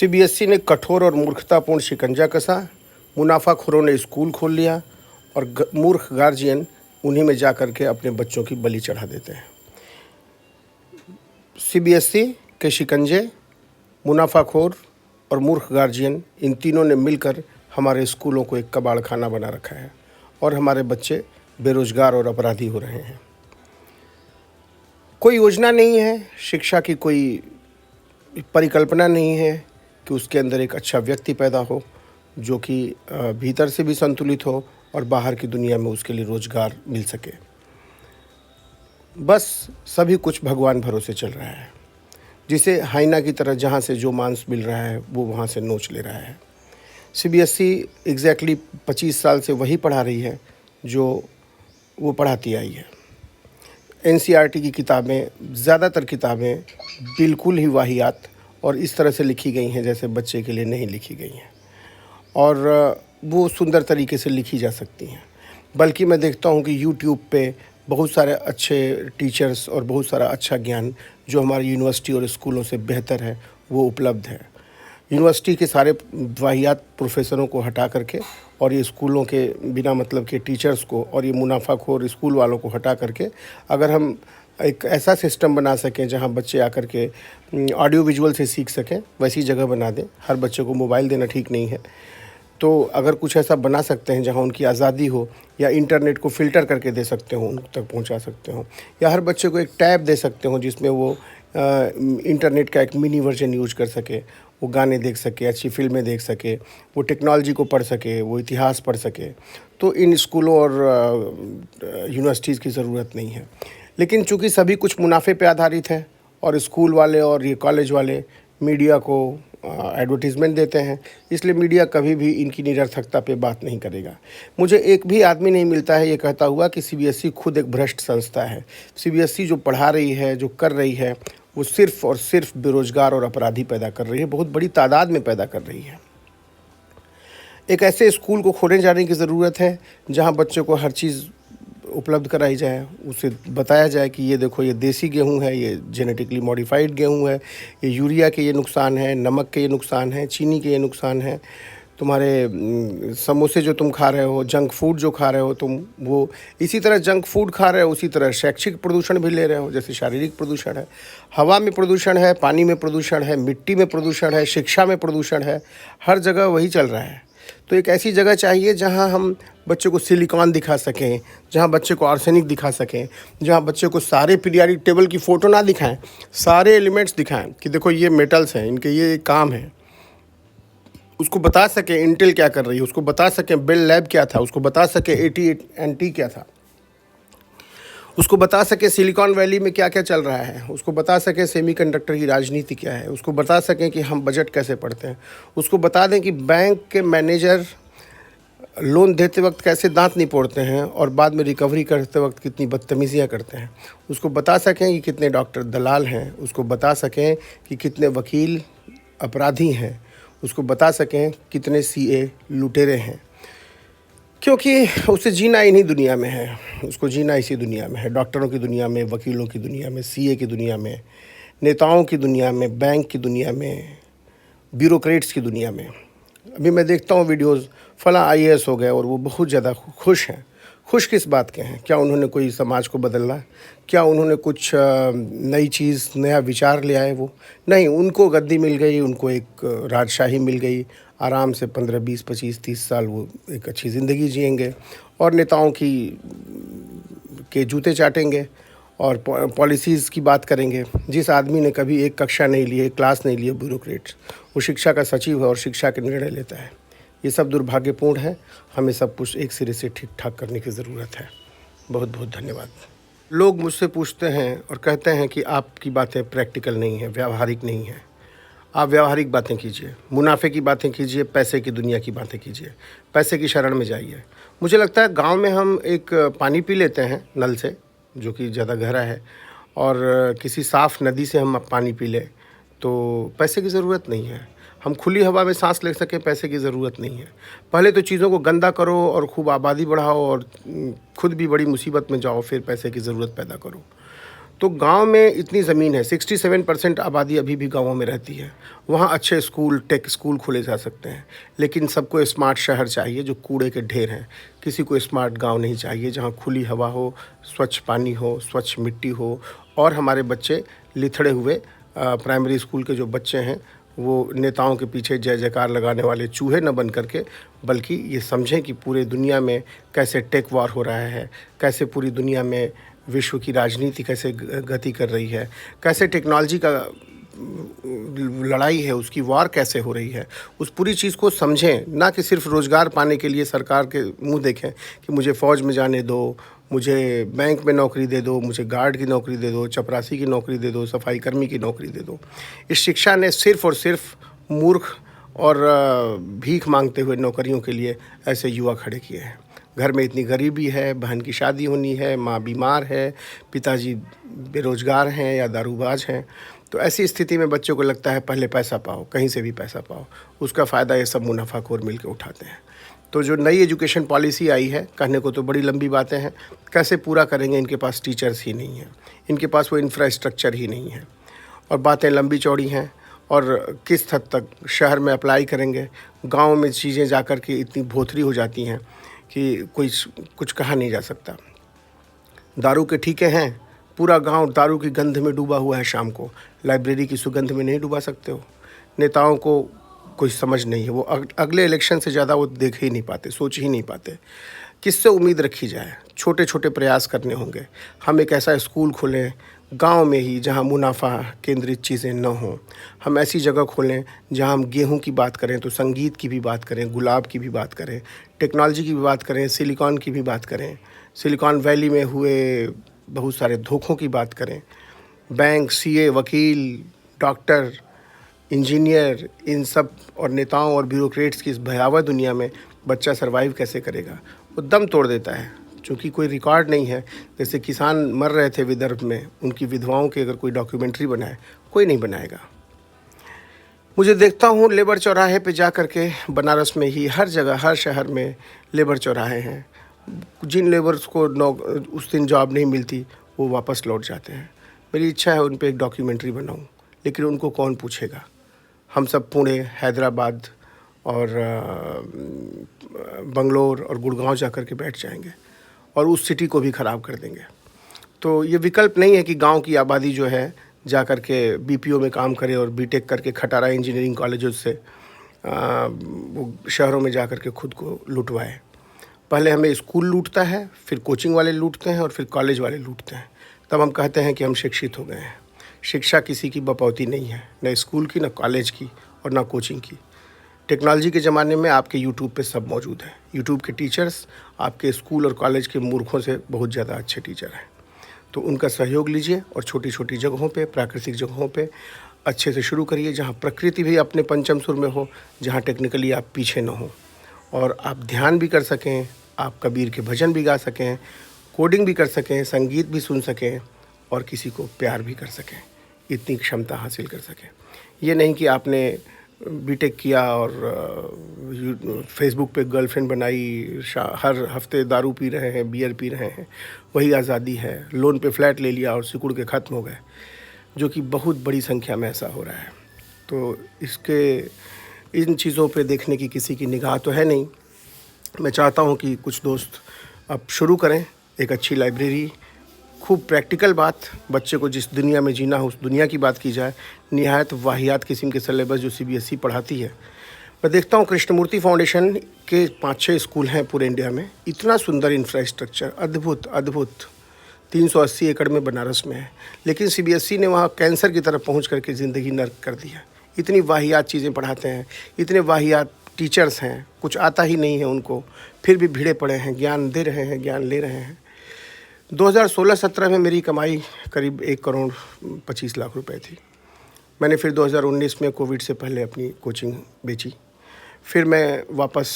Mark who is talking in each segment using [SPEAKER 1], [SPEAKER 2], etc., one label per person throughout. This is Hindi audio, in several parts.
[SPEAKER 1] सीबीएसई ने कठोर और मूर्खतापूर्ण शिकंजा कसा। मुनाफाखोरों ने स्कूल खोल लिया और मूर्ख गार्जियन उन्हीं में जा कर के अपने बच्चों की बलि चढ़ा देते हैं। सीबीएसई के शिकंजे, मुनाफाखोर और मूर्ख गार्जियन, इन तीनों ने मिलकर हमारे स्कूलों को एक कबाड़ खाना बना रखा है और हमारे बच्चे बेरोजगार और अपराधी हो रहे हैं। कोई योजना नहीं है, शिक्षा की कोई परिकल्पना नहीं है कि उसके अंदर एक अच्छा व्यक्ति पैदा हो जो कि भीतर से भी संतुलित हो और बाहर की दुनिया में उसके लिए रोजगार मिल सके। बस सभी कुछ भगवान भरोसे चल रहा है, जिसे हाइना की तरह जहाँ से जो मांस मिल रहा है वो वहाँ से नोच ले रहा है। सीबीएसई एग्जैक्टली 25 साल से वही पढ़ा रही है जो वो पढ़ाती आई है। एनसीईआरटी की किताबें, ज़्यादातर किताबें बिल्कुल ही वाहियात और इस तरह से लिखी गई हैं जैसे बच्चे के लिए नहीं लिखी गई हैं, और वो सुंदर तरीके से लिखी जा सकती हैं। बल्कि मैं देखता हूँ कि यूट्यूब पे बहुत सारे अच्छे टीचर्स और बहुत सारा अच्छा ज्ञान जो हमारी यूनिवर्सिटी और स्कूलों से बेहतर है वो उपलब्ध है। यूनिवर्सिटी के सारे वाहियात प्रोफेसरों को हटा करके और ये स्कूलों के बिना मतलब के टीचर्स को और ये मुनाफाखोर स्कूल वालों को हटा करके अगर हम एक ऐसा सिस्टम बना सकें जहां बच्चे आकर के ऑडियो विजुअल से सीख सकें, वैसी जगह बना दें। हर बच्चे को मोबाइल देना ठीक नहीं है, तो अगर कुछ ऐसा बना सकते हैं जहां उनकी आज़ादी हो, या इंटरनेट को फ़िल्टर करके दे सकते हो, उन तक पहुंचा सकते हो, या हर बच्चे को एक टैब दे सकते हो जिसमें वो इंटरनेट का एक मिनी वर्जन यूज कर सके, वो गाने देख सके, अच्छी फिल्में देख सके, वो टेक्नोलॉजी को पढ़ सके, वो इतिहास पढ़ सके, तो इन स्कूलों और यूनिवर्सिटीज़ की ज़रूरत नहीं है। लेकिन चूँकि सभी कुछ मुनाफे पे आधारित है और स्कूल वाले और ये कॉलेज वाले मीडिया को एडवर्टीज़मेंट देते हैं, इसलिए मीडिया कभी भी इनकी निरर्थकता पे बात नहीं करेगा। मुझे एक भी आदमी नहीं मिलता है ये कहता हुआ कि सीबीएसई खुद एक भ्रष्ट संस्था है। सीबीएसई जो पढ़ा रही है, जो कर रही है, वो सिर्फ़ और सिर्फ बेरोजगार और अपराधी पैदा कर रही है, बहुत बड़ी तादाद में पैदा कर रही है। एक ऐसे स्कूल को खोलने जाने की ज़रूरत है जहाँ बच्चों को हर चीज़ उपलब्ध कराई जाए, उसे बताया जाए कि ये देखो ये देसी गेहूं है, ये जेनेटिकली मॉडिफाइड गेहूं है, ये यूरिया के ये नुकसान है, नमक के ये नुकसान है, चीनी के ये नुकसान है, तुम्हारे समोसे जो तुम खा रहे हो, जंक फूड जो खा रहे हो तुम, वो इसी तरह जंक फूड खा रहे हो, उसी तरह शैक्षिक प्रदूषण भी ले रहे हो। जैसे शारीरिक प्रदूषण है, हवा में प्रदूषण है, पानी में प्रदूषण है, मिट्टी में प्रदूषण है, शिक्षा में प्रदूषण है, हर जगह वही चल रहा है। तो एक ऐसी जगह चाहिए जहां हम बच्चों को सिलिकॉन दिखा सकें, जहां बच्चे को आर्सेनिक दिखा सकें, जहां बच्चे को सारे पीरियोडिक टेबल की फ़ोटो ना दिखाएं, सारे एलिमेंट्स दिखाएं कि देखो ये मेटल्स हैं, इनके ये काम है। उसको बता सकें इंटेल क्या कर रही है, उसको बता सकें बेल लैब क्या था, उसको बता सकें AT&T क्या था, उसको बता सके सिलिकॉन वैली में क्या क्या चल रहा है, उसको बता सकें सेमीकंडक्टर की राजनीति क्या है, उसको बता सकें कि हम बजट कैसे पढ़ते हैं, उसको बता दें कि बैंक के मैनेजर लोन देते वक्त कैसे दांत नहीं पोड़ते हैं और बाद में रिकवरी करते वक्त कितनी बदतमीज़ियाँ करते हैं, उसको बता सकें कि कितने डॉक्टर दलाल हैं, उसको बता सकें कि कितने वकील अपराधी हैं, उसको बता सकें कितने CA लुटेरे हैं। क्योंकि उसे जीना इन्हीं दुनिया में है, उसको जीना इसी दुनिया में है, डॉक्टरों की दुनिया में, वकीलों की दुनिया में, CA की दुनिया में, नेताओं की दुनिया में, बैंक की दुनिया में, ब्यूरोक्रेट्स की दुनिया में। अभी मैं देखता हूँ वीडियोस, फला IAS हो गए और वो बहुत ज़्यादा खुश हैं। खुश किस बात के हैं? क्या उन्होंने कोई समाज को बदलना? क्या उन्होंने कुछ नई चीज़, नया विचार ले आए? वो नहीं, उनको गद्दी मिल गई, उनको एक राजशाही मिल गई, आराम से 15, 20, 25, 30 साल वो एक अच्छी ज़िंदगी जिएंगे और नेताओं के जूते चाटेंगे और पॉलिसीज़ की बात करेंगे। जिस आदमी ने कभी एक कक्षा नहीं ली, एक क्लास नहीं ली, ब्यूरोक्रेट्स, वो शिक्षा का सचिव है और शिक्षा के निर्णय लेता है। ये सब दुर्भाग्यपूर्ण है। हमें सब कुछ एक सिरे से ठीक ठाक करने की ज़रूरत है। बहुत बहुत धन्यवाद। लोग मुझसे पूछते हैं और कहते हैं कि आपकी बातें प्रैक्टिकल नहीं हैं, व्यावहारिक नहीं हैं। आप व्यावहारिक बातें कीजिए, मुनाफे की बातें कीजिए, पैसे की दुनिया की बातें कीजिए, पैसे की शरण में जाइए। मुझे लगता है गांव में हम एक पानी पी लेते हैं नल से जो कि ज़्यादा गहरा है, और किसी साफ़ नदी से हम पानी पी लें तो पैसे की ज़रूरत नहीं है। हम खुली हवा में सांस ले सकें, पैसे की ज़रूरत नहीं है। पहले तो चीज़ों को गंदा करो और खूब आबादी बढ़ाओ और खुद भी बड़ी मुसीबत में जाओ, फिर पैसे की ज़रूरत पैदा करो। तो गांव में इतनी ज़मीन है, 67% आबादी अभी भी गाँवों में रहती है। वहाँ अच्छे स्कूल, टेक स्कूल खोले जा सकते हैं, लेकिन सबको स्मार्ट शहर चाहिए जो कूड़े के ढेर हैं। किसी को स्मार्ट गांव नहीं चाहिए, जहाँ खुली हवा हो, स्वच्छ पानी हो, स्वच्छ मिट्टी हो, और हमारे बच्चे लिथड़े हुए प्राइमरी स्कूल के जो बच्चे हैं वो नेताओं के पीछे जय जयकार लगाने वाले चूहे न बन करके, बल्कि ये समझें कि पूरे दुनिया में कैसे टेक वॉर हो रहा है, कैसे पूरी दुनिया में विश्व की राजनीति कैसे गति कर रही है, कैसे टेक्नोलॉजी का लड़ाई है, उसकी वार कैसे हो रही है। उस पूरी चीज़ को समझें, ना कि सिर्फ रोज़गार पाने के लिए सरकार के मुंह देखें कि मुझे फ़ौज में जाने दो, मुझे बैंक में नौकरी दे दो, मुझे गार्ड की नौकरी दे दो, चपरासी की नौकरी दे दो, सफाई कर्मी की नौकरी दे दो। इस शिक्षा ने सिर्फ़ और सिर्फ मूर्ख और भीख मांगते हुए नौकरियों के लिए ऐसे युवा खड़े किए हैं। घर में इतनी गरीबी है, बहन की शादी होनी है, माँ बीमार है, पिताजी बेरोज़गार हैं या दारूबाज हैं, तो ऐसी स्थिति में बच्चों को लगता है पहले पैसा पाओ, कहीं से भी पैसा पाओ। उसका फ़ायदा ये सब मुनाफाखोर मिल के उठाते हैं। तो जो नई एजुकेशन पॉलिसी आई है, कहने को तो बड़ी लंबी बातें हैं, कैसे पूरा करेंगे, इनके पास टीचर्स ही नहीं हैं, इनके पास वो इंफ्रास्ट्रक्चर ही नहीं है, और बातें लंबी चौड़ी हैं। और किस हद तक शहर में अप्लाई करेंगे, गाँव में चीज़ें जा कर के इतनी भोथरी हो जाती हैं कि कोई कुछ कहा नहीं जा सकता। दारू के ठीके हैं, पूरा गांव दारू की गंध में डूबा हुआ है शाम को, लाइब्रेरी की सुगंध में नहीं डूबा सकते हो। नेताओं को कोई समझ नहीं है, वो अगले इलेक्शन से ज़्यादा वो देख ही नहीं पाते, सोच ही नहीं पाते। किससे उम्मीद रखी जाए? छोटे छोटे प्रयास करने होंगे। हम एक ऐसा स्कूल खोलें गांव में ही जहां मुनाफा केंद्रित चीज़ें न हों। हम ऐसी जगह खोलें जहां हम गेहूं की बात करें तो संगीत की भी बात करें, गुलाब की भी बात करें, टेक्नोलॉजी की भी बात करें, सिलिकॉन की भी बात करें, सिलिकॉन वैली में हुए बहुत सारे धोखों की बात करें। बैंक, सीए, वकील, डॉक्टर, इंजीनियर, इन सब और नेताओं और ब्यूरोक्रेट्स की इस भयावह दुनिया में बच्चा सर्वाइव कैसे करेगा? वो दम तोड़ देता है, चूँकि कोई रिकॉर्ड नहीं है। जैसे किसान मर रहे थे विदर्भ में, उनकी विधवाओं की अगर कोई डॉक्यूमेंट्री बनाए, कोई नहीं बनाएगा। मुझे देखता हूँ लेबर चौराहे पे जा कर के, बनारस में ही हर जगह, हर शहर में लेबर चौराहे हैं। जिन लेबर्स को उस दिन जॉब नहीं मिलती, वो वापस लौट जाते हैं। मेरी इच्छा है उन पे एक डॉक्यूमेंट्री बनाऊँ, लेकिन उनको कौन पूछेगा? हम सब पुणे, हैदराबाद और बंगलोर और गुड़गांव जा कर के बैठ जाएंगे और उस सिटी को भी ख़राब कर देंगे। तो ये विकल्प नहीं है कि गांव की आबादी जो है जा कर के बीपीओ में काम करे और बीटेक करके खटारा इंजीनियरिंग कॉलेजों से वो शहरों में जा कर के खुद को लुटवाए। पहले हमें स्कूल लूटता है, फिर कोचिंग वाले लूटते हैं और फिर कॉलेज वाले लूटते हैं, तब हम कहते हैं कि हम शिक्षित हो गए हैं। शिक्षा किसी की बपौती नहीं है, न स्कूल की, न कॉलेज की और न कोचिंग की। टेक्नोलॉजी के ज़माने में आपके यूट्यूब पे सब मौजूद है। यूट्यूब के टीचर्स आपके स्कूल और कॉलेज के मूर्खों से बहुत ज़्यादा अच्छे टीचर हैं। तो उनका सहयोग लीजिए और छोटी छोटी जगहों पे, प्राकृतिक जगहों पे अच्छे से शुरू करिए, जहाँ प्रकृति भी अपने पंचम सुर में हो, जहाँ टेक्निकली आप पीछे न हो और आप ध्यान भी कर सकें, आप कबीर के भजन भी गा सकें, कोडिंग भी कर सकें, संगीत भी सुन सकें और किसी को प्यार भी कर सकें। इतनी क्षमता हासिल कर सकें। ये नहीं कि आपने बीटेक किया और फेसबुक पे गर्लफ्रेंड बनाई, हर हफ्ते दारू पी रहे हैं, बियर पी रहे हैं, वही आज़ादी है। लोन पे फ्लैट ले लिया और सिकुड़ के ख़त्म हो गए, जो कि बहुत बड़ी संख्या में ऐसा हो रहा है। तो इन चीज़ों पे देखने की किसी की निगाह तो है नहीं। मैं चाहता हूँ कि कुछ दोस्त अब शुरू करें एक अच्छी लाइब्रेरी, खूब प्रैक्टिकल बात, बच्चे को जिस दुनिया में जीना हो उस दुनिया की बात की जाए। निहायत वाहियात किस्म के सिलेबस जो सीबीएसई पढ़ाती है। मैं देखता हूँ कृष्णमूर्ति फाउंडेशन के 5-6 स्कूल हैं पूरे इंडिया में, इतना सुंदर इंफ्रास्ट्रक्चर, अद्भुत अद्भुत, 380 एकड़ में बनारस में है, लेकिन सीबीएसई ने वहाँ कैंसर की तरफ पहुँच करके ज़िंदगी नर्क कर दी है। इतनी वाहियात चीज़ें पढ़ाते हैं, इतने वाहियात टीचर्स हैं, कुछ आता ही नहीं है उनको, फिर भी भिड़े पड़े हैं, ज्ञान दे रहे हैं, ज्ञान ले रहे हैं। 2016-17 में मेरी कमाई करीब 1,25 लाख रुपए थी। मैंने फिर 2019 में कोविड से पहले अपनी कोचिंग बेची। फिर मैं वापस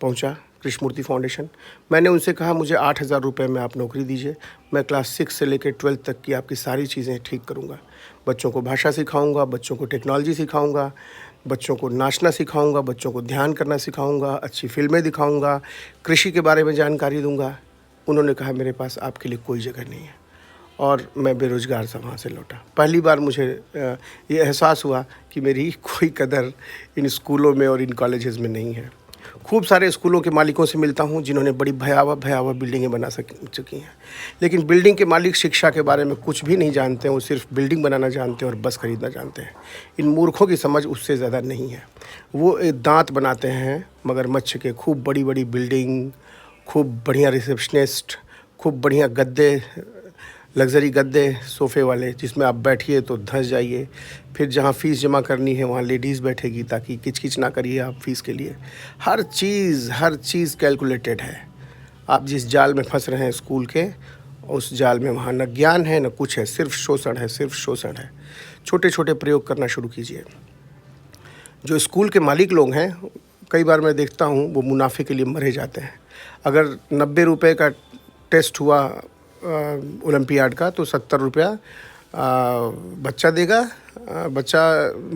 [SPEAKER 1] पहुंचा कृष्णमूर्ति फाउंडेशन। मैंने उनसे कहा मुझे 8,000 रुपये में आप नौकरी दीजिए, मैं क्लास 6 से लेकर 12 तक की आपकी सारी चीज़ें ठीक करूंगा। बच्चों को भाषा सिखाऊंगा, बच्चों को टेक्नोलॉजी सिखाऊंगा, बच्चों को नाचना सिखाऊंगा, बच्चों को ध्यान करना सिखाऊंगा, अच्छी फिल्में दिखाऊंगा, कृषि के बारे में जानकारी दूंगा। उन्होंने कहा मेरे पास आपके लिए कोई जगह नहीं है। और मैं बेरोज़गार सा वहाँ से लौटा। पहली बार मुझे ये एहसास हुआ कि मेरी कोई कदर इन स्कूलों में और इन कॉलेजेस में नहीं है। खूब सारे स्कूलों के मालिकों से मिलता हूँ जिन्होंने बड़ी भयावह भयावह बिल्डिंगें बना चुकी हैं, लेकिन बिल्डिंग के मालिक शिक्षा के बारे में कुछ भी नहीं जानते हैं। वो सिर्फ बिल्डिंग बनाना जानते हैं और बस खरीदना जानते हैं। इन मूर्खों की समझ उससे ज़्यादा नहीं है। वो एक दांत बनाते हैं मगरमच्छ के, खूब बड़ी बड़ी बिल्डिंग, खूब बढ़िया रिसेप्शनिस्ट, खूब बढ़िया गद्दे, लग्जरी गद्दे सोफ़े वाले जिसमें आप बैठिए तो धंस जाइए। फिर जहाँ फ़ीस जमा करनी है वहाँ लेडीज़ बैठेगी ताकि किच-किच ना करिए आप फ़ीस के लिए। हर चीज़ कैलकुलेटेड है। आप जिस जाल में फँस रहे हैं स्कूल के, उस जाल में वहाँ न ज्ञान है न कुछ है, सिर्फ शोषण है, सिर्फ शोषण है। छोटे-छोटे प्रयोग करना शुरू कीजिए। जो स्कूल के मालिक लोग हैं, कई बार मैं देखता हूँ वो मुनाफे के लिए मरे जाते हैं। अगर 90 रुपए का टेस्ट हुआ ओलंपियाड का तो 70 रुपया बच्चा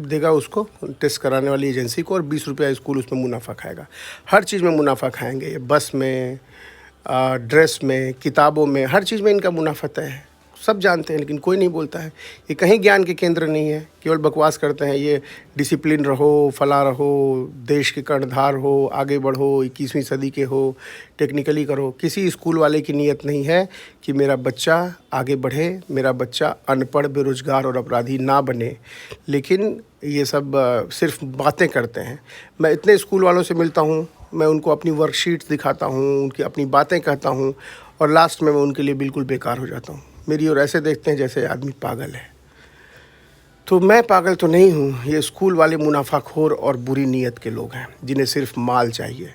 [SPEAKER 1] देगा उसको, टेस्ट कराने वाली एजेंसी को, और 20 रुपया स्कूल उसमें मुनाफा खाएगा। हर चीज़ में मुनाफा खाएंगे ये, बस में, ड्रेस में, किताबों में, हर चीज़ में इनका मुनाफा तय है। सब जानते हैं लेकिन कोई नहीं बोलता है। ये कहीं ज्ञान के केंद्र नहीं है, केवल बकवास करते हैं। ये डिसिप्लिन रहो, फला रहो, देश के कर्णधार हो, आगे बढ़ो, 21वीं सदी के हो, टेक्निकली करो। किसी स्कूल वाले की नीयत नहीं है कि मेरा बच्चा आगे बढ़े, मेरा बच्चा अनपढ़, बेरोजगार और अपराधी ना बने। लेकिन ये सब सिर्फ बातें करते हैं। मैं इतने स्कूल वालों से मिलता हूँ, मैं उनको अपनी वर्कशीट्स दिखाता हूँ, उनकी अपनी बातें कहता हूँ, और लास्ट में मैं उनके लिए बिल्कुल बेकार हो जाता हूँ। मेरी ओर ऐसे देखते हैं जैसे आदमी पागल है। तो मैं पागल तो नहीं हूँ, ये स्कूल वाले मुनाफाखोर और बुरी नीयत के लोग हैं जिन्हें सिर्फ माल चाहिए।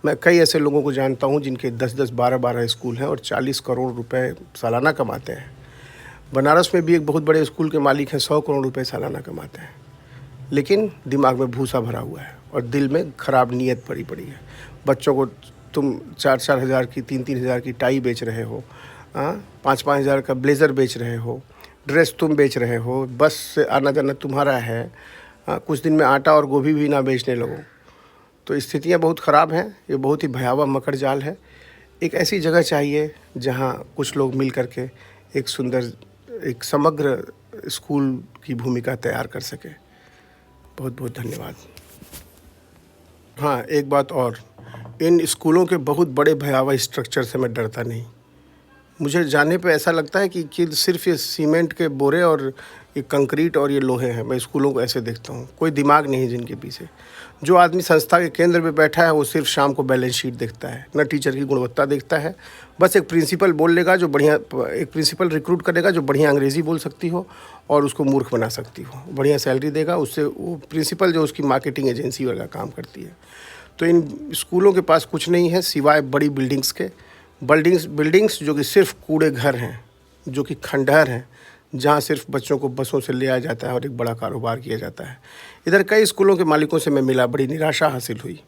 [SPEAKER 1] मैं कई ऐसे लोगों को जानता हूँ जिनके 10-10, 12-12 स्कूल हैं और 40 करोड़ रुपए सालाना कमाते हैं। बनारस में भी एक बहुत बड़े स्कूल के मालिक हैं, 100 करोड़ रुपए सालाना कमाते हैं, लेकिन दिमाग में भूसा भरा हुआ है और दिल में ख़राब नीयत भरी पड़ी है। बच्चों को तुम 4-4 हज़ार की, 3-3 हज़ार की टाई बेच रहे हो, 5-5 हज़ार का ब्लेज़र बेच रहे हो, ड्रेस तुम बेच रहे हो, बस से आना जाना तुम्हारा है। कुछ दिन में आटा और गोभी भी ना बेचने लगो। तो स्थितियाँ बहुत ख़राब हैं। ये बहुत ही भयावह मकड़ जाल है। एक ऐसी जगह चाहिए जहाँ कुछ लोग मिल कर के एक सुंदर, एक समग्र स्कूल की भूमिका तैयार कर सके। बहुत बहुत धन्यवाद। हाँ, एक बात और, इन स्कूलों के बहुत बड़े भयावह स्ट्रक्चर से मैं डरता नहीं। मुझे जाने पे ऐसा लगता है कि सिर्फ ये सीमेंट के बोरे और ये कंक्रीट और ये लोहे हैं। मैं स्कूलों को ऐसे देखता हूँ, कोई दिमाग नहीं है जिनके पीछे। जो आदमी संस्था के केंद्र में बैठा है वो सिर्फ शाम को बैलेंस शीट देखता है, न टीचर की गुणवत्ता देखता है। बस एक प्रिंसिपल बोल लेगा जो बढ़िया, एक प्रिंसिपल रिक्रूट करेगा जो बढ़िया अंग्रेज़ी बोल सकती हो और उसको मूर्ख बना सकती हो, बढ़िया सैलरी देगा, उससे वो प्रिंसिपल जो उसकी मार्केटिंग एजेंसी वाला काम करती है। तो इन स्कूलों के पास कुछ नहीं है सिवाय बड़ी बिल्डिंग्स के। बिल्डिंग्स जो कि सिर्फ कूड़े घर हैं, जो कि खंडहर हैं, जहाँ सिर्फ बच्चों को बसों से ले आया जाता है और एक बड़ा कारोबार किया जाता है। इधर कई स्कूलों के मालिकों से मैं मिला, बड़ी निराशा हासिल हुई।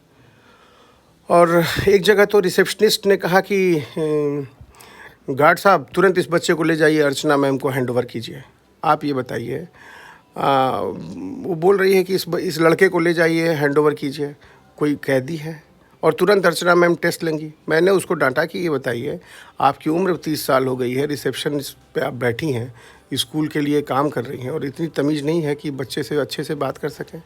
[SPEAKER 1] और एक जगह तो रिसेप्शनिस्ट ने कहा कि गार्ड साहब तुरंत इस बच्चे को ले जाइए, अर्चना मैम को हैंड ओवर कीजिए। आप ये बताइए, वो बोल रही है कि इस लड़के को ले जाइए, हैंड ओवर कीजिए। कोई कैदी है और तुरंत अर्चना मैम टेस्ट लेंगी। मैंने उसको डांटा कि ये बताइए, आपकी उम्र 30 साल हो गई है, रिसेप्शन पे आप बैठी हैं, स्कूल के लिए काम कर रही हैं और इतनी तमीज़ नहीं है कि बच्चे से अच्छे से बात कर सकें।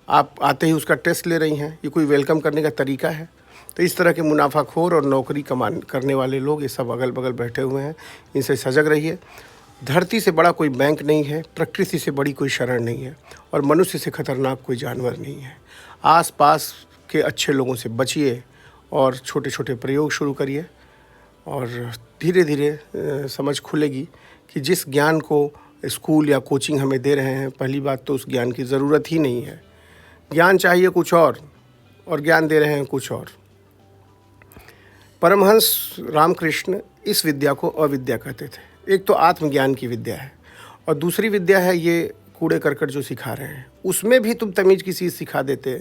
[SPEAKER 1] आप आते ही उसका टेस्ट ले रही हैं, ये कोई वेलकम करने का तरीका है? तो इस तरह के मुनाफाखोर और नौकरी करने वाले लोग ये सब अगल बगल बैठे हुए हैं, इनसे सजग रहिए। धरती से बड़ा कोई बैंक नहीं है, प्रकृति से बड़ी कोई शरण नहीं है और मनुष्य से खतरनाक कोई जानवर नहीं है। आसपास के अच्छे लोगों से बचिए और छोटे छोटे प्रयोग शुरू करिए और धीरे धीरे समझ खुलेगी कि जिस ज्ञान को स्कूल या कोचिंग हमें दे रहे हैं, पहली बात तो उस ज्ञान की ज़रूरत ही नहीं है। ज्ञान चाहिए कुछ और ज्ञान दे रहे हैं कुछ और। परमहंस रामकृष्ण इस विद्या को अविद्या कहते थे। एक तो आत्मज्ञान की विद्या है और दूसरी विद्या है ये कूड़े करकट जो सिखा रहे हैं। उसमें भी तुम तमीज़ की चीज़ सिखा देते,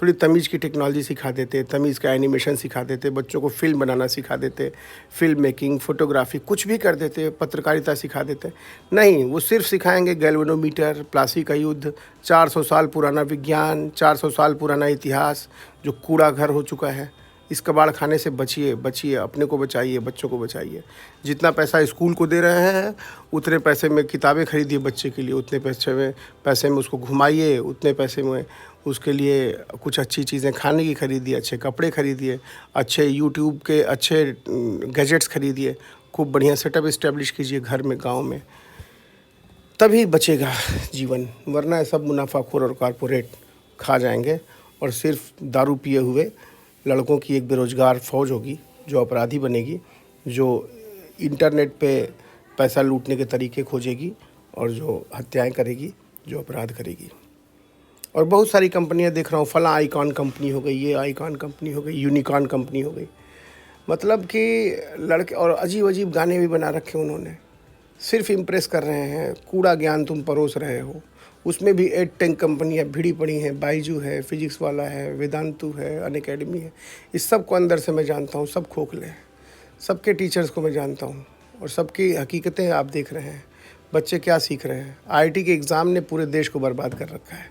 [SPEAKER 1] थोड़ी तमीज़ की टेक्नोलॉजी सिखा देते, तमीज़ का एनिमेशन सिखा देते, बच्चों को फिल्म बनाना सिखा देते, फिल्म मेकिंग, फोटोग्राफी, कुछ भी कर देते, पत्रकारिता सिखा देते। नहीं, वो सिर्फ सिखाएंगे गैल्वेनोमीटर, प्लासी का युद्ध, 400 साल पुराना विज्ञान, 400 साल पुराना इतिहास जो कूड़ा घर हो चुका है। इस कबाड़ खाने से बचिए, बचिए, अपने को बचाइए, बच्चों को बचाइए। जितना पैसा स्कूल को दे रहे हैं उतने पैसे में किताबें खरीदिए बच्चे के लिए, उतने पैसे में उसको घुमाइए, उतने पैसे में उसके लिए कुछ अच्छी चीज़ें खाने की खरीदिए, अच्छे कपड़े खरीदिए, अच्छे यूट्यूब के अच्छे गैजेट्स खरीदिए, खूब बढ़िया सेटअप इस्टेब्लिश कीजिए घर में, गाँव में, तभी बचेगा जीवन। वरना सब मुनाफाखोर और कॉरपोरेट खा जाएंगे और सिर्फ दारू पिए हुए लड़कों की एक बेरोज़गार फ़ौज होगी जो अपराधी बनेगी, जो इंटरनेट पे पैसा लूटने के तरीके खोजेगी और जो हत्याएं करेगी, जो अपराध करेगी। और बहुत सारी कंपनियां देख रहा हूँ, फला आइकॉन कंपनी हो गई, ये आइकॉन कंपनी हो गई, यूनिकॉर्न कंपनी हो गई, मतलब कि लड़के, और अजीब अजीब गाने भी बना रखे उन्होंने, सिर्फ इम्प्रेस कर रहे हैं। कूड़ा ज्ञान तुम परोस रहे हो। उसमें भी 8-10 कंपनियाँ भिड़ी पड़ी हैं, बाइजू है, फिजिक्स वाला है, वेदांतु है, अनअकैडमी है। इस सब को अंदर से मैं जानता हूँ, सब खोखले हैं। सबके टीचर्स को मैं जानता हूँ और सबकी हकीकतें आप देख रहे हैं। बच्चे क्या सीख रहे हैं। आईआईटी के एग्ज़ाम ने पूरे देश को बर्बाद कर रखा है।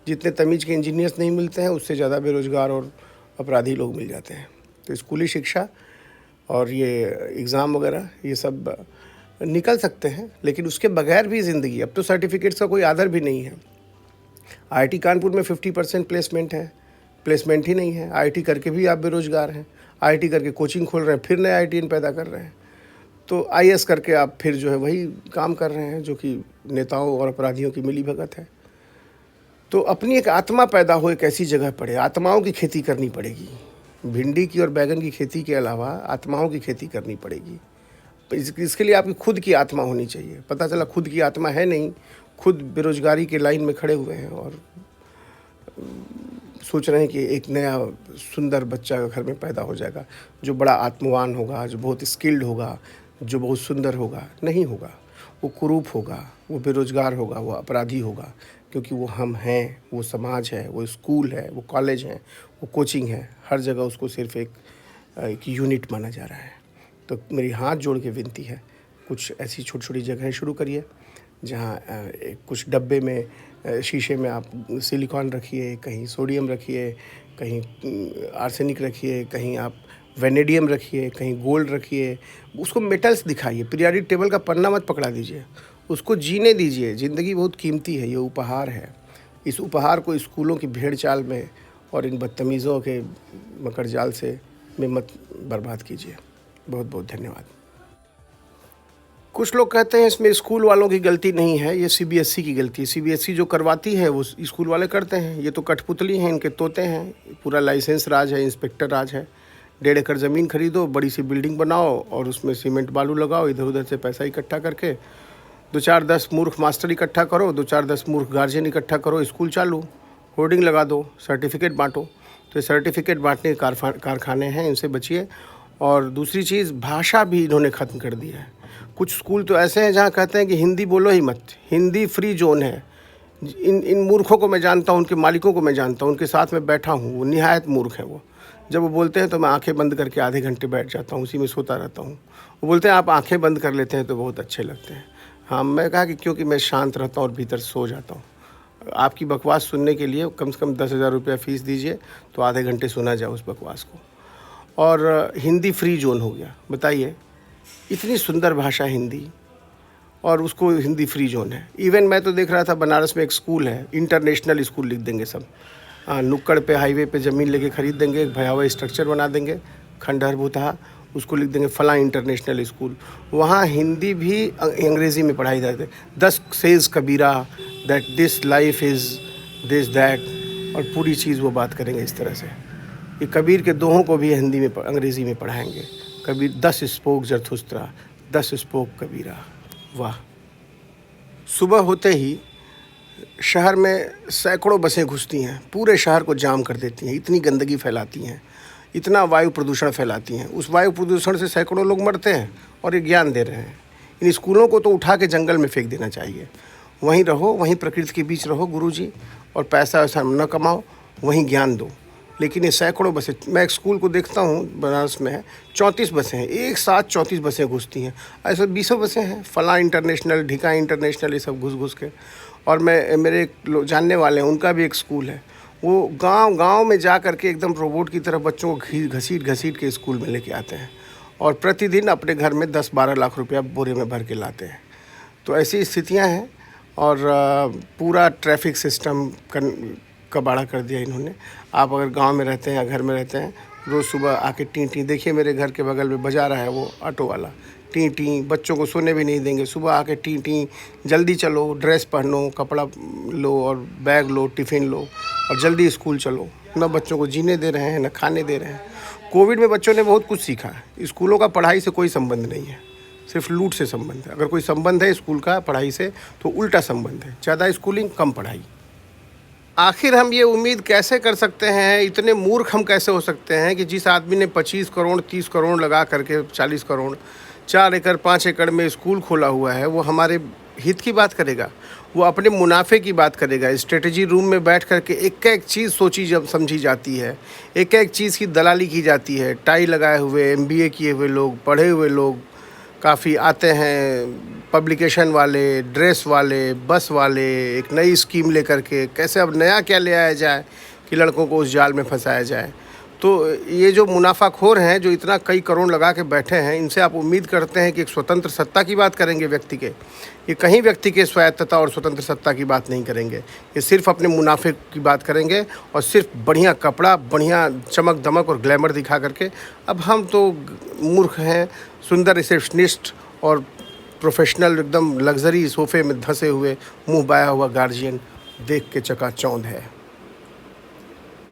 [SPEAKER 1] जितने तमीज़ के इंजीनियर्स नहीं मिलते हैं, उससे ज़्यादा बेरोज़गार और अपराधी लोग मिल जाते हैं। तो स्कूली शिक्षा और ये एग्ज़ाम वगैरह ये सब निकल सकते हैं, लेकिन उसके बगैर भी ज़िंदगी, अब तो सर्टिफिकेट्स का कोई आदर भी नहीं है। आईआईटी कानपुर में 50% प्लेसमेंट है, प्लेसमेंट ही नहीं है। आईआईटी करके भी आप बेरोज़गार हैं। आईआईटी करके कोचिंग खोल रहे हैं, फिर नए आईआईटीएन पैदा कर रहे हैं। तो आईएएस करके आप फिर जो है वही काम कर रहे हैं जो कि नेताओं और अपराधियों की मिलीभगत है। तो अपनी एक आत्मा पैदा हो, एक ऐसी जगह पड़े, आत्माओं की खेती करनी पड़ेगी। भिंडी की और बैगन की खेती के अलावा आत्माओं की खेती करनी पड़ेगी। इसके लिए आपकी खुद की आत्मा होनी चाहिए। पता चला खुद की आत्मा है नहीं, खुद बेरोजगारी के लाइन में खड़े हुए हैं और सोच रहे हैं कि एक नया सुंदर बच्चा घर में पैदा हो जाएगा जो बड़ा आत्मवान होगा, जो बहुत स्किल्ड होगा, जो बहुत सुंदर होगा। नहीं होगा, वो कुरूप होगा, वो बेरोजगार होगा, वो अपराधी होगा, क्योंकि वो हम हैं, वो समाज है, वो स्कूल है, वो कॉलेज है, वो कोचिंग है, हर जगह उसको सिर्फ एक यूनिट माना जा रहा है। तो मेरी हाथ जोड़ के विनती है, कुछ ऐसी छोटी छोटी जगहें शुरू करिए जहाँ कुछ डब्बे में शीशे में आप सिलिकॉन रखिए, कहीं सोडियम रखिए, कहीं आर्सेनिक रखिए, कहीं आप वेनेडियम रखिए, कहीं गोल्ड रखिए। उसको मेटल्स दिखाइए, पीरियोडिक टेबल का पन्ना मत पकड़ा दीजिए, उसको जीने दीजिए। ज़िंदगी बहुत कीमती है, ये उपहार है। इस उपहार को स्कूलों की भेड़ चाल में और इन बदतमीज़ों के मकर जाल से में मत बर्बाद कीजिए। बहुत बहुत धन्यवाद। कुछ लोग कहते हैं इसमें स्कूल वालों की गलती नहीं है, ये सीबीएसई की गलती है। सीबीएसई जो करवाती है वो स्कूल वाले करते हैं। ये तो कठपुतली हैं, इनके तोते हैं। पूरा लाइसेंस राज है, इंस्पेक्टर राज है। 1.5 एकड़ ज़मीन खरीदो, बड़ी सी बिल्डिंग बनाओ और उसमें सीमेंट बालू लगाओ, इधर उधर से पैसा इकट्ठा करके 2-4-10 मूर्ख मास्टर इकट्ठा करो, 2-4-10 मूर्ख गार्जियन इकट्ठा करो, स्कूल चालू, होर्डिंग लगा दो, सर्टिफिकेट बांटो। तो ये सर्टिफिकेट बांटने के कारखाने हैं, इनसे बचिए। और दूसरी चीज़, भाषा भी इन्होंने ख़त्म कर दी है। कुछ स्कूल तो ऐसे हैं जहाँ कहते हैं कि हिंदी बोलो ही मत, हिंदी फ्री जोन है। इन मूर्खों को मैं जानता हूँ, उनके मालिकों को मैं जानता हूँ, उनके साथ में बैठा हूँ। वो निहायत मूर्ख है। वो जब वो बोलते हैं तो मैं आंखें बंद करके आधे घंटे बैठ जाता हूँ, उसी में सोता रहता हूँ। वो बोलते हैं आप आंखें बंद कर लेते हैं तो बहुत अच्छे लगते हैं। हाँ, मैं कहा कि क्योंकि मैं शांत रहता हूँ और भीतर सो जाता हूँ। आपकी बकवास सुनने के लिए कम से कम 10,000 रुपया फ़ीस दीजिए तो आधे घंटे सुना जाए उस बकवास को। और हिंदी फ्री जोन हो गया। बताइए, इतनी सुंदर भाषा हिंदी और उसको हिंदी फ्री जोन है। इवन मैं तो देख रहा था बनारस में एक स्कूल है, इंटरनेशनल स्कूल लिख देंगे सब। नुक्कड़ पे हाईवे पे ज़मीन लेके ख़रीद देंगे, एक भयावह स्ट्रक्चर बना देंगे, खंडहर भूतहा, उसको लिख देंगे फला इंटरनेशनल स्कूल। वहाँ हिंदी भी अंग्रेज़ी में पढ़ाई जाती है। 10 says Kabira that this life is this that, और पूरी चीज़ वो बात करेंगे इस तरह से। ये कबीर के दोहों को भी हिंदी में अंग्रेज़ी में पढ़ाएंगे। कबीर 10 स्पोक जरथुस्त्रा, 10 स्पोक कबीरा। वाह। सुबह होते ही शहर में सैकड़ों बसें घुसती हैं, पूरे शहर को जाम कर देती हैं, इतनी गंदगी फैलाती हैं, इतना वायु प्रदूषण फैलाती हैं। उस वायु प्रदूषण से सैकड़ों लोग मरते हैं और ये ज्ञान दे रहे हैं। इन स्कूलों को तो उठा के जंगल में फेंक देना चाहिए। वहीं रहो, वहीं प्रकृति के बीच रहो गुरुजी, और पैसा वैसा न कमाओ, वहीं ज्ञान दो। लेकिन ये सैकड़ों बसें, मैं एक स्कूल को देखता हूँ बनारस में है, 34 बसें हैं, एक साथ 34 बसें घुसती हैं। ऐसे 20 बसें हैं, फला इंटरनेशनल, ढिका इंटरनेशनल, ये सब घुस घुस के। और मैं मेरे जानने वाले हैं, उनका भी एक स्कूल है, वो गांव-गांव में जा कर के एकदम रोबोट की तरह बच्चों को घसीट-घसीट के स्कूल में लेके आते हैं और प्रतिदिन अपने घर में 10-12 लाख रुपया बोरे में भर के लाते हैं। तो ऐसी स्थितियां हैं और पूरा ट्रैफिक सिस्टम कबाड़ा कर दिया इन्होंने। आप अगर गांव में रहते हैं या घर में रहते हैं, रोज़ सुबह आके टी देखिए, मेरे घर के बगल में बजा रहा है वो ऑटो वाला, टी बच्चों को सोने भी नहीं देंगे। सुबह आके टी जल्दी चलो, ड्रेस पहनो, कपड़ा लो और बैग लो, टिफ़िन लो और जल्दी स्कूल चलो। ना बच्चों को जीने दे रहे हैं, ना खाने दे रहे हैं। कोविड में बच्चों ने बहुत कुछ सीखा है। स्कूलों का पढ़ाई से कोई संबंध नहीं है, सिर्फ लूट से संबंध है। अगर कोई संबंध है स्कूल का पढ़ाई से तो उल्टा संबंध है, ज़्यादा स्कूलिंग कम पढ़ाई। आखिर हम ये उम्मीद कैसे कर सकते हैं, इतने मूर्ख हम कैसे हो सकते हैं कि जिस आदमी ने 25 करोड़ 30 करोड़ लगा करके 40 करोड़ 4 एकड़ 5 एकड़ में स्कूल खोला हुआ है, वो हमारे हित की बात करेगा, वो अपने मुनाफे की बात करेगा। स्ट्रेटजी रूम में बैठ करके एक चीज़ सोची जब समझी जाती है, एक चीज़ की दलाली की जाती है। टाई लगाए हुए MBA किए हुए लोग, पढ़े हुए लोग काफ़ी आते हैं, पब्लिकेशन वाले, ड्रेस वाले, बस वाले, एक नई स्कीम लेकर के कैसे अब नया क्या ले आया जाए कि लड़कों को उस जाल में फंसाया जाए। तो ये जो मुनाफाखोर हैं, जो इतना कई करोड़ लगा के बैठे हैं, इनसे आप उम्मीद करते हैं कि एक स्वतंत्र सत्ता की बात करेंगे व्यक्ति के। ये कहीं व्यक्ति के स्वायत्तता और स्वतंत्र सत्ता की बात नहीं करेंगे। ये सिर्फ अपने मुनाफे की बात करेंगे और सिर्फ बढ़िया कपड़ा, बढ़िया चमक दमक और ग्लैमर दिखा करके। अब हम तो मूर्ख हैं, सुंदर रिसेप्शनिस्ट और प्रोफेशनल एकदम लग्जरी सोफे में धंसे हुए, मुँह बाया हुआ गार्जियन देख के चकाचौंध है।